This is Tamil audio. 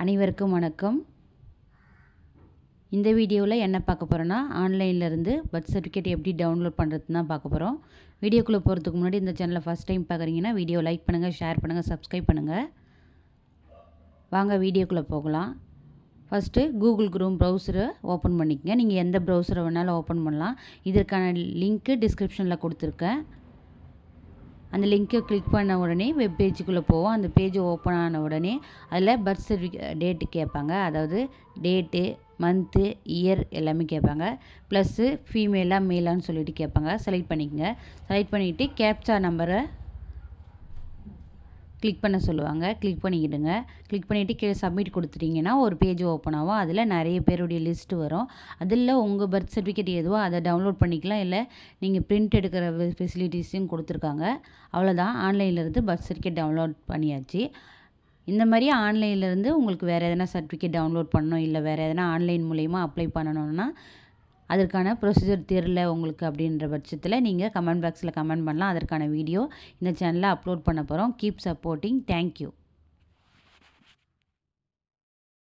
அனைவருக்கும் வணக்கம். இந்த வீடியோவில் என்ன பார்க்க போகிறோன்னா, ஆன்லைனில் இருந்து பர்த் சர்டிஃபிகேட் எப்படி டவுன்லோட் பண்ணுறதுன்னு தான் பார்க்க போகிறோம். வீடியோக்குள்ளே போகிறதுக்கு முன்னாடி இந்த சேனலை ஃபஸ்ட் டைம் பார்க்குறீங்கன்னா வீடியோ லைக் பண்ணுங்கள், ஷேர் பண்ணுங்கள், சப்ஸ்கிரைப் பண்ணுங்கள். வாங்க வீடியோக்குள்ளே போகலாம். ஃபஸ்ட்டு கூகுள் க்ரோம் ப்ரௌசரை ஓப்பன் பண்ணிக்கங்க. நீங்கள் எந்த ப்ரௌசரை வேணாலும் ஓப்பன் பண்ணலாம். இதற்கான லிங்க்கு டிஸ்கிரிப்ஷனில் கொடுத்துருக்கேன். அந்த லிங்க்கை கிளிக் பண்ண உடனே வெப் பேஜுக்குள்ளே போவோம். அந்த பேஜ் ஓப்பன் ஆன உடனே அதில் பர்த் சர்டிஃபிகேட் டேட்டு கேட்பாங்க. அதாவது டேட்டு, மந்த்து, இயர் எல்லாமே கேட்பாங்க. ப்ளஸ்ஸு ஃபீமேலாக மேலான்னு சொல்லிட்டு கேட்பாங்க. செலக்ட் பண்ணிக்கங்க. செலக்ட் பண்ணிவிட்டு கேப்சா நம்பரை கிளிக் பண்ண சொல்லுவாங்க. கிளிக் பண்ணிக்கிடுங்க. கிளிக் பண்ணிவிட்டு கீழே சப்மிட் கொடுத்துட்டிங்கன்னா ஒரு பேஜ் ஓப்பன் ஆகும். அதில் நிறைய பேருடைய லிஸ்ட்டு வரும். அதில் உங்கள் பர்த் சர்டிஃபிகேட் எதுவோ அதை டவுன்லோட் பண்ணிக்கலாம். இல்லை நீங்கள் பிரிண்ட் எடுக்கிற ஃபெசிலிட்டிஸையும் கொடுத்துருக்காங்க. அவ்வளோதான், ஆன்லைன்லேருந்து பர்த் சர்டிஃபிகேட் டவுன்லோட் பண்ணியாச்சு. இந்த மாதிரி ஆன்லைன்லேருந்து உங்களுக்கு வேறு எதனா சர்டிஃபிகேட் டவுன்லோட் பண்ணணும், இல்லை வேறு எதனா ஆன்லைன் மூலயமா அப்ளை பண்ணணுன்னா அதற்கான ப்ரொசீஜர் தெரியல உங்களுக்கு அப்படின்ற பட்சத்தில் நீங்கள் கமெண்ட் பாக்ஸில் கமெண்ட் பண்ணலாம். அதற்கான வீடியோ இந்த சேனலில் அப்லோட் பண்ண போகிறோம். Keep supporting. தேங்க்யூ.